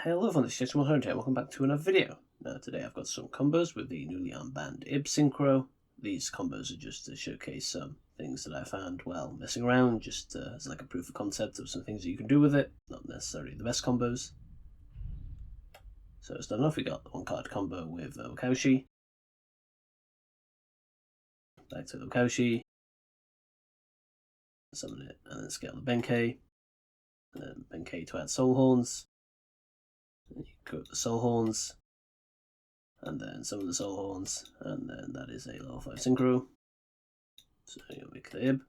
Hello everyone, this is Justiciar here. Welcome back to another video. Now today I've got some combos with the newly unbanned ib synchro. These combos are just to showcase some things that I found while messing around, just as like a proof of concept of some things that you can do with it. Not necessarily the best combos. So starting off, we got the one card combo with Wakaushi. Back to the Wakaushi. Summon it and then scale the Benkei. And then Benkei to add soul horns. And you go to the soul horns, and then summon the soul horns, and then that is a level 5 synchro. So you'll make the ib.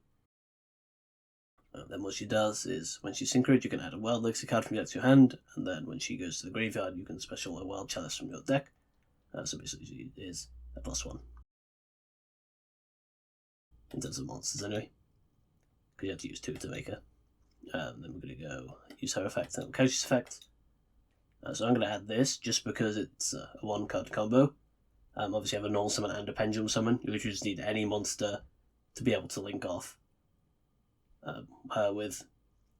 And then what she does is, when she's synchroed, you can add a wild legacy card from your deck to your hand, and then when she goes to the graveyard, you can special a wild chalice from your deck. So basically, she is a +1. In terms of monsters, anyway. Because you have to use 2 to make her. Then we're going to go use her effect and Wakaushi's effect. So I'm going to add this just because it's a 1-card combo. Obviously, I have a normal summon and a pendulum summon. You literally just need any monster to be able to link off her with.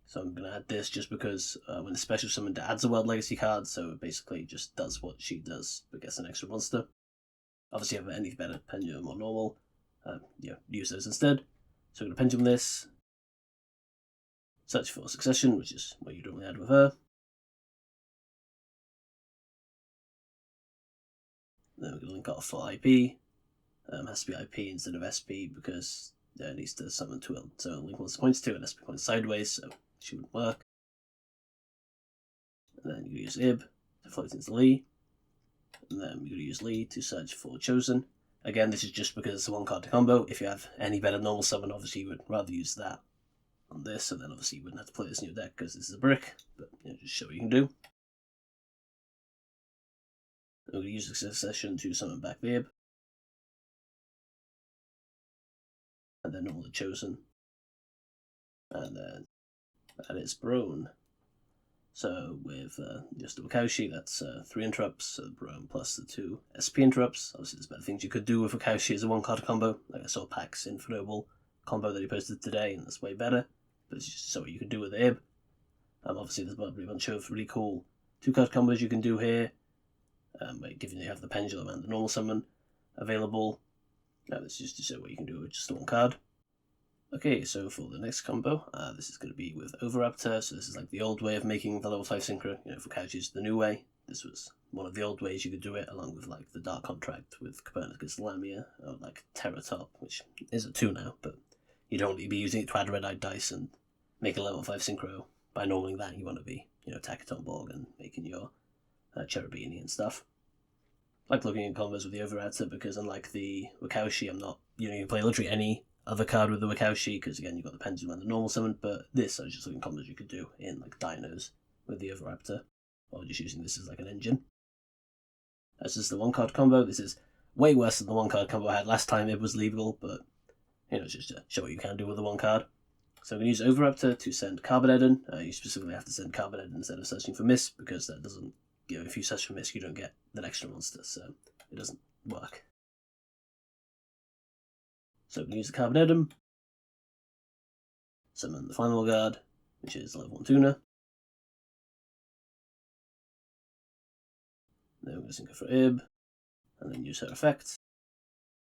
So I'm going to add this just because when the special summon adds a World Legacy card, so it basically just does what she does, but gets an extra monster. Obviously, if you have any better pendulum or normal, use those instead. So I'm going to pendulum this. Search for Succession, which is what you normally add with her. Then we're going to link off for IP. Has to be IP instead of SP because it needs to summon to it. So link wants points to it, SP points sideways, so she wouldn't work. And then you use ib to float into Lee. And then we're going to use Lee to search for Chosen. Again, this is just because it's a 1-card combo. If you have any better normal summon, obviously you would rather use that on this, so then obviously you wouldn't have to play this in your deck because this is a brick, but just show what you can do. We're going to use the Succession to summon back the ib. And then all the Chosen. And then that is Brone. So with just the Wakaushi, that's 3 interrupts, so the Brone plus the 2 SP interrupts. Obviously there's better things you could do with Wakaushi as a 1-card combo, like I saw Pax Infinable combo that he posted today, and that's way better. But it's just so what you can do with the ib. Obviously there's probably a bunch of really cool 2-card combos you can do here. Given you have the pendulum and the normal summon available. This is just to show what you can do with just 1 card. Okay, so for the next combo, this is going to be with Oviraptor. So this is like the old way of making the level 5 synchro. For couches, the new way. This was one of the old ways you could do it, along with like the Dark Contract with Copernicus Lamia, or like Terratop, which is a 2 now, but you'd only be using it to add red-eyed dice and make a level 5 synchro. By normaling that, you want to be, Takaton Borg and making your Cherubini and stuff. I like looking at combos with the Oviraptor because unlike the Wakaushi, you can play literally any other card with the Wakaushi because again you've got the pendulum and the normal summon, but this I was just looking at combos you could do in like dinos with the Oviraptor, or just using this as like an engine. This is the 1-card combo. This is way worse than the 1-card combo I had last time. It was legal, but it's just to show what you can do with the 1 card. So I'm going to use Oviraptor to send carboneddon. You specifically have to send carboneddon instead of searching for Miss because that doesn't. If you search for Miss, you don't get that extra monster, so it doesn't work. So we use the carboneddon, summon the final guard, which is level 1 tuner. Then we're going to synchro for ib, and then use her effect.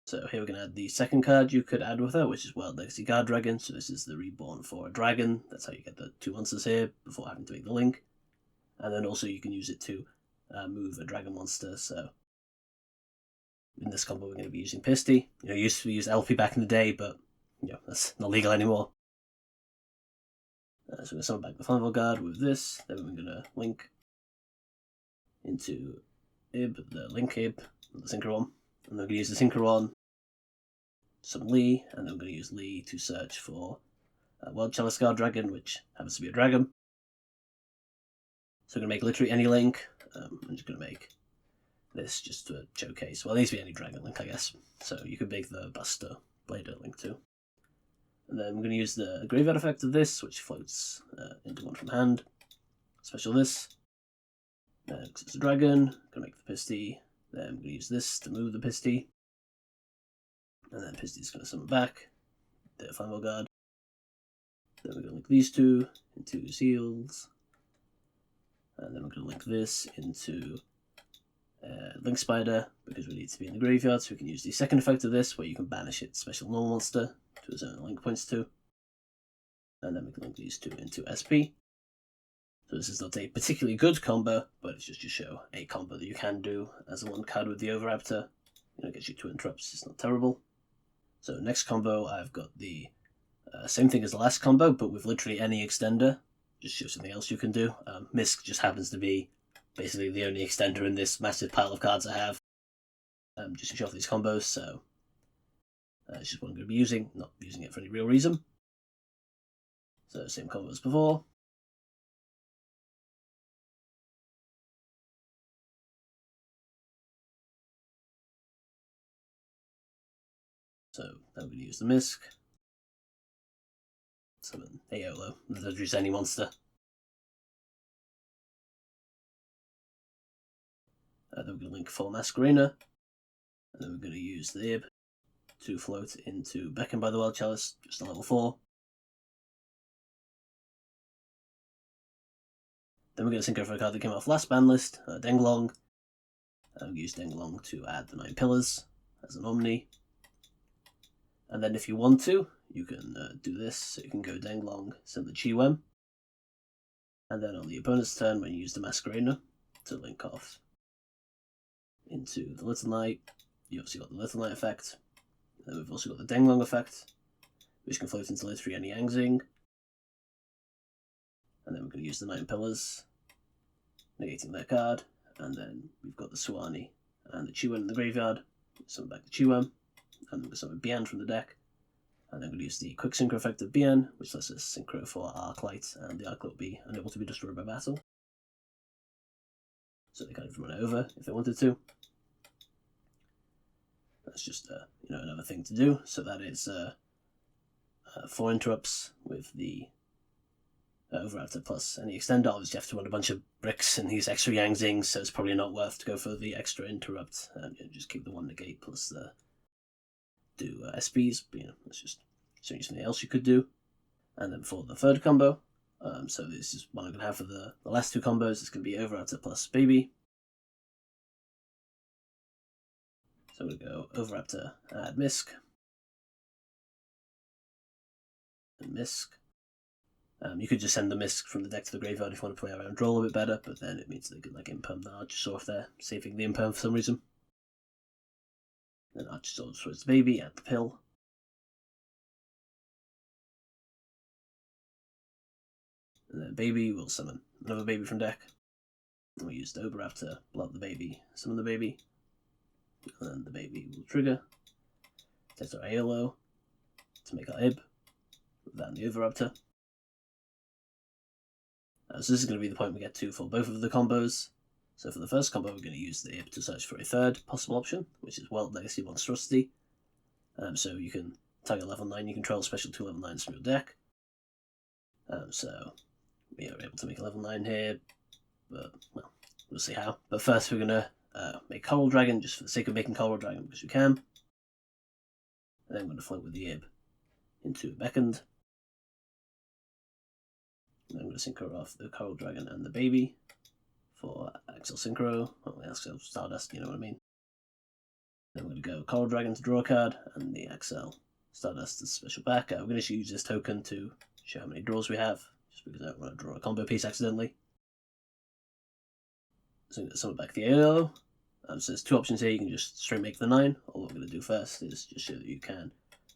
So here we're going to add the 2nd card you could add with her, which is World Legacy Guardragon. So this is the reborn for a dragon. That's how you get the 2 monsters here before having to make the link. And then also you can use it to move a dragon monster. So in this combo we're going to be using Pisty. Used to use elpy back in the day, but that's not legal anymore. So we're going to summon back the final guard with this. Then we're going to link into ib, the link ib, the synchro one. And then we're going to use the synchro one, summon Lee, and then we're going to use Lee to search for World Chalice Guardragon, which happens to be a dragon. So we're going to make literally any link. I'm just going to make this just to showcase. Well, it needs to be any dragon link, I guess. So you could make the Buster Blader link too. And then we're going to use the graveyard effect of this, which floats into 1 from hand. Special this. Because it's a dragon. Going to make the Pisty. Then I'm going to use this to move the Pisty. And then Pisty's going to summon back the final guard. Then we're going to link these 2 into seals. And then we're going to link this into Link Spider, because we need to be in the graveyard, so we can use the second effect of this, where you can banish its special normal monster to its own link points to. And then we can link these two into SP. So this is not a particularly good combo, but it's just to show a combo that you can do as a one card with the Oviraptor. You know, it gets you 2 interrupts, it's not terrible. So next combo, I've got the same thing as the last combo, but with literally any extender. Just show something else you can do. Misk just happens to be basically the only extender in this massive pile of cards I have. Just to show off these combos, so it's just what I'm going to be using, not using it for any real reason. So same combo as before. So I'm going to use the Misk. Summon Aolo, that use any monster. Then we're going to link for Masquerena. And then we're going to use the ib to float into Beckoned by the Wild Chalice, just a level 4. Then we're going to synchro for a card that came off last ban list, Denglong. And we use Denglong to add the 9 pillars as an Omni. And then if you want to, you can do this, so you can go Denglong, send the Chiwem. And then on the opponent's turn, when you use the Masquerena to link off into the Little Knight, you obviously got the Little Knight effect. And then we've also got the Denglong effect, which can float into literally any Yangzing. And then we're going to use the 9 pillars, negating their card. And then we've got the Suwani and the Chiwem in the graveyard. Summon back the Chiwem. And then we're going to summon ib+an from the deck. And then we're going to use the quick synchro effect of ib+an, which lets us synchro for Arclight, and the Arclight will be unable to be destroyed by battle. So they kind of run it over if they wanted to. That's just another thing to do. So that is 4 interrupts with the Oviraptor plus any extender. Obviously you have to run a bunch of bricks and these extra Yangzings, so it's probably not worth to go for the extra interrupt and just keep the 1 negate plus the do SPs, but that's just something else you could do. And then for the third combo, so this is what I'm going to have for the last 2 combos. It's going to be Oviraptor plus Baby. So we're going to go Oviraptor, add Misk, and Misk. You could just send the Misk from the deck to the graveyard if you want to play around draw a bit better, but then it means they could like imperm the Archosaur if they're saving the imperm for some reason. Then Archosaur destroys the Baby, add the pill. And then Baby will summon another Baby from deck. And we use the Oviraptor, blow up the Baby, summon the Baby. And then the Baby will trigger. Test our Aolo to make our ib. With that and the Oviraptor. So this is going to be the point we get to for both of the combos. So for the first combo, we're going to use the ib to search for a third possible option, which is World Legacy Monstrosity. So you can target level 9, you control special 2 level 9s from your deck. So we are able to make a level 9 here, but well, we'll see how. But first we're going to make Coral Dragon, just for the sake of making Coral Dragon, because we can. And then I'm going to float with the ib into Beckoned. And I'm going to synchro off the Coral Dragon and the Baby for Axel Synchro, well, Axel Stardust, you know what I mean. Then we're going to go Coral Dragon to draw a card, and the Axel Stardust as special back. We're going to use this token to show how many draws we have, just because I don't want to draw a combo piece accidentally. So I'm going to summon back the AO. So there's 2 options here. You can just straight make the 9, or what we're going to do first is just show that you can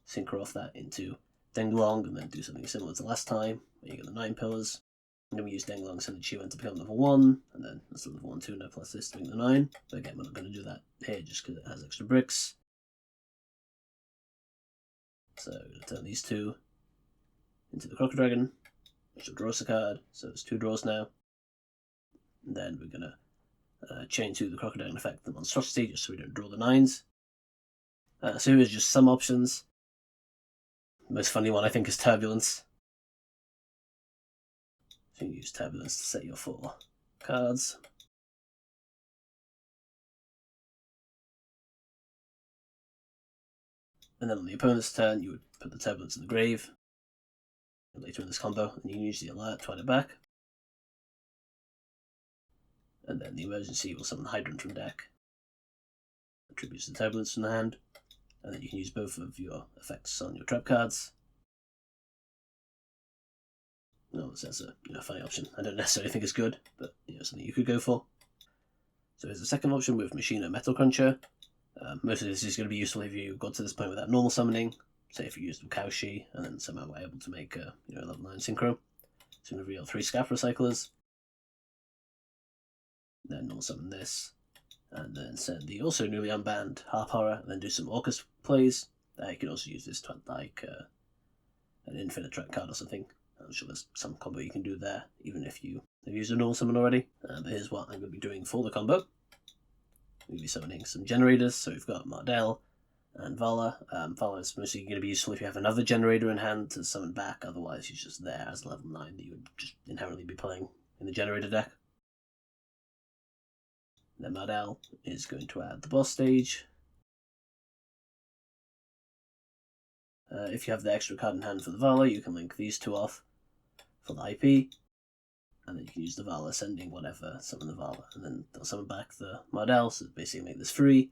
synchro off that into Denglong, and then do something similar to last time, where you get the 9 pillars. And then we use Denglong, send the Chiwem to become level 1, and then that's the level 1 tuner plus this to make the 9. But again, we're not going to do that here just because it has extra bricks. So we're going to turn these 2 into the Crocodragon, which will draw us a card. So there's 2 draws now. And then we're going to chain to the Crocodragon effect, the Monstrosity, just so we don't draw the 9s. So here's just some options. The most funny one I think is Turbulence. So you can use Turbulence to set your 4 cards. And then on the opponent's turn, you would put the Turbulence in the grave. And later in this combo, and you can use the alert to add it back. And then the emergency will summon Hydrant from deck. Attributes the turbulence from the hand. And then you can use both of your effects on your trap cards. No, that's a funny option. I don't necessarily think it's good, but something you could go for. So there's a second option with Machina Metal Cruncher. Most of this is going to be useful if you got to this point without normal summoning. Say if you used Wakaushi and then somehow were able to make a level 9 synchro. So I'm going to reveal 3 Scaff Recyclers. Then normal summon this. And then send the also newly unbanned Harp Horror, and then do some Orcus plays. You can also use this to add like an infinite track card or something. I'm sure there's some combo you can do there, even if you have used a normal summon already. But here's what I'm going to be doing for the combo. We'll be summoning some generators, so we've got Mardell and Vala. Vala is mostly going to be useful if you have another generator in hand to summon back, otherwise he's just there as level 9 that you would just inherently be playing in the generator deck. Then Mardell is going to add the boss stage. If you have the extra card in hand for the Vala, you can link these two off for the IP, and then you can use the Vala sending whatever, summon the Vala, and then they'll summon back the Mardell, so basically make this free.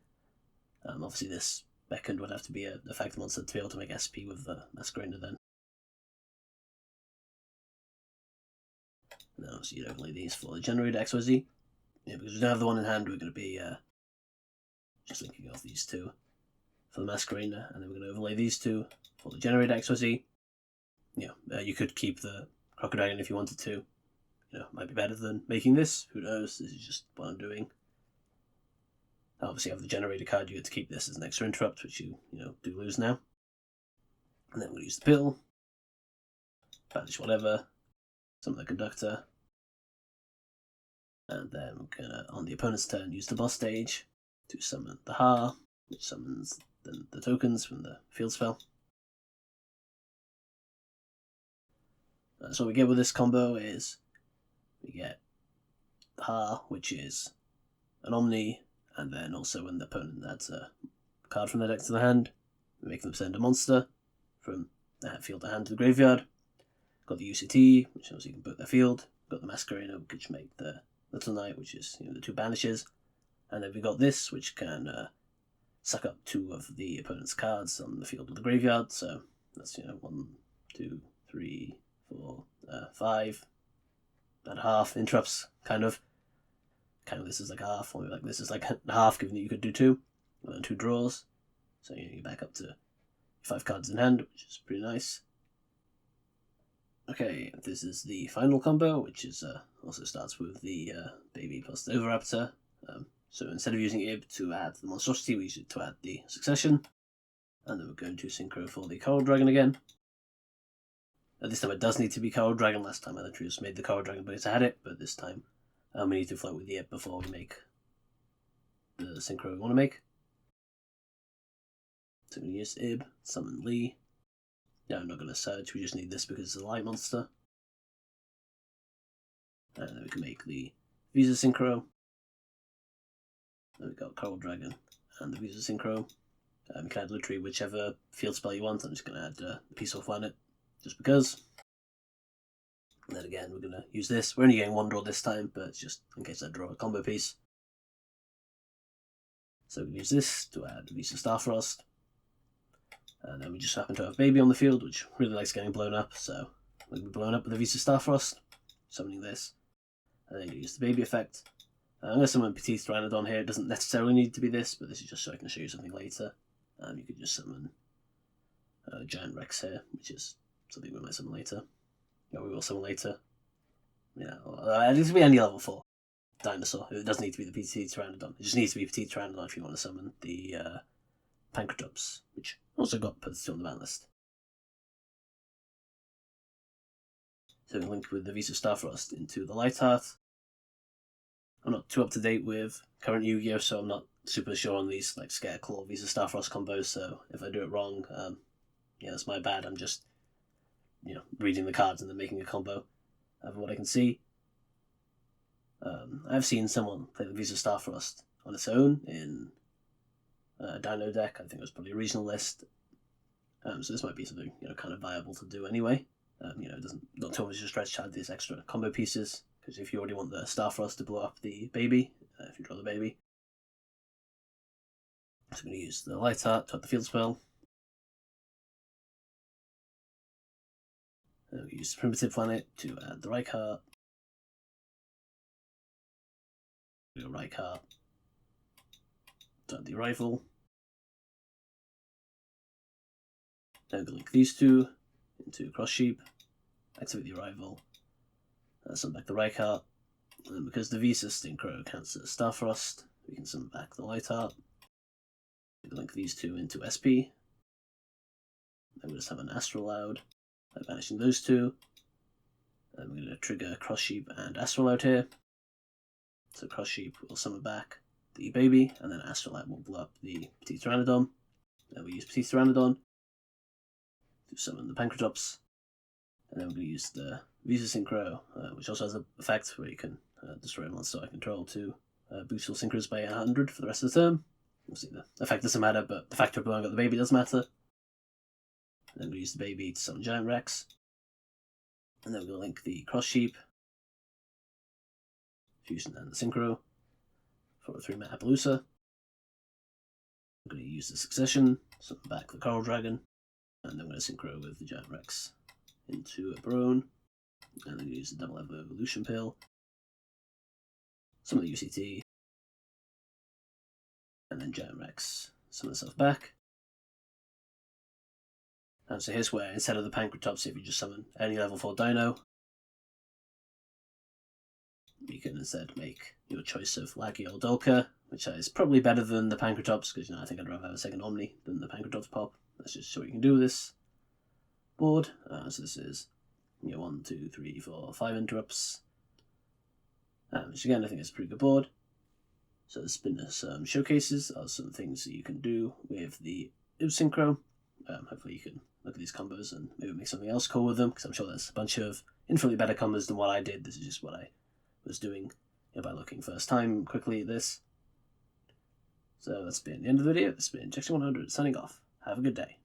Obviously this beckoned would have to be a effect monster to be able to make SP with the Masquerader then. And then obviously you'd overlay these for the generator XYZ. Yeah, because we don't have the one in hand, we're going to be just linking off these two for the Masquerader, and then we're going to overlay these two for the generator XYZ. You could keep the Crocodile if you wanted to. Might be better than making this. Who knows? This is just what I'm doing. Obviously, you have the generator card. You get to keep this as an extra interrupt, which you do lose now. And then we'll use the pill, banish whatever, summon the conductor, and then we're gonna, on the opponent's turn, use the boss stage to summon the Ha, which summons the tokens from the field spell. So what we get with this combo is we get the Ha, which is an Omni, and then also when the opponent adds a card from their deck to the hand, we make them send a monster from the field to hand to the graveyard. Got the UCT, which obviously you can put their field. Got the Masquerader, which make the Little Knight, which is the 2 banishes. And then we got this, which can suck up 2 of the opponent's cards on the field of the graveyard. So that's 1, 2, 3, 4, 5 and a half interrupts, kind of this is like a half, or like this is like a half, given that you could do 2 and then 2 draws. So you're back up to 5 cards in hand, which is pretty nice. Okay, this is the final combo, which is also starts with the Baby plus the Oviraptor. So instead of using ib to add the monstrosity, we use it to add the succession. And then we're going to synchro for the guardragon again. This time it does need to be guardragon. Last time I literally just made the guardragon because I had it, but this time we need to float with the ib before we make the synchro we want to make. So we use ib, summon Lee. Yeah, I'm not going to search, we just need this because it's a light monster. And then we can make the Visa Synchro. Then we've got guardragon and the Visa Synchro. You can add literally whichever field spell you want. I'm just going to add the Peaceful Planet, just because. And then again, we're going to use this. We're only getting 1 draw this time, but it's just in case I draw a combo piece. So we use this to add Visa Starfrost. And then we just happen to have Baby on the field, which really likes getting blown up, so we'll be blown up with a Visa Starfrost, summoning this. And then you use the Baby effect. I'm going to summon Petite Pteranodon here. It doesn't necessarily need to be this, but this is just so I can show you something later. You could just summon Giant Rex here, which is something we might summon later. Yeah, we will summon later. Yeah, this will be any level 4 dinosaur. It doesn't need to be the Petite Pteranodon. It just needs to be Petite Pteranodon if you want to summon the Pancratops, which also got put on the ban list. So we link with the Visa Starfrost into the Lighthearth. I'm not too up to date with current Yu-Gi-Oh, so I'm not super sure on these like Scareclaw Visa Starfrost combos. So if I do it wrong, yeah, that's my bad. I'm just reading the cards and then making a combo of what I can see. I've seen someone play the Visa Starfrost on its own in Dino deck. I think it was probably a regional list. So this might be something kind of viable to do anyway. It doesn't not too much of a stretch to add these extra combo pieces. because if you already want the Starfrost to blow up the baby, if you draw the baby. So I'm going to use the Lightheart to add the field spell. And we use the Primitive Planet to add the Reichart. Reichart to add the Arrival. Then we're going to link these two into Cross Sheep, activate the Arrival, summon back the Reichart, and because the Visa Synchro counts as Starfrost, we can summon back the Lightheart. We can link these two into SP. Then we just have an Astral Loud by banishing those two. And we're going to trigger Cross Sheep and Astral Loud here. So Cross Sheep will summon back the baby, and then Astral Loud will blow up the Petite Pteranodon. Then we use Petite Pteranodon to summon the Pancratops. And then we're going to use the Visa Synchro, which also has an effect where you can destroy a monster I control to boost your synchros by 100 for the rest of the term. Obviously the effect doesn't matter, but the factor of blowing up the baby does matter. And then we use the baby to summon Giant Rex. And then we're going to link the Cross Sheep, Fusion and the Synchro for a 3-mana Appaloosa. I'm going to use the Succession, summon back the guardragon, and then I'm going to Synchro with the Giant Rex into a Brone, and then use the Double Evolution Pill, summon the UCT, and then Giant Rex summon itself back. And so here's where, instead of the Pancratops, if you just summon any level 4 dino, you can instead make your choice of Laggy or Dolka, which is probably better than the Pancratops, because I think I'd rather have a second Omni than the Pancratops pop. Let's just show what you can do with this board. So this is 1, 2, 3, 4, 5 interrupts, which again I think is a pretty good board. So there's been some showcases of some things that you can do with the Synchro. Hopefully you can look at these combos and maybe make something else cool with them, because I'm sure there's a bunch of infinitely better combos than what I did. This is just what I was doing by looking first time quickly at this. So that's been the end of the video. This has been Injection 100 signing off. Have a good day.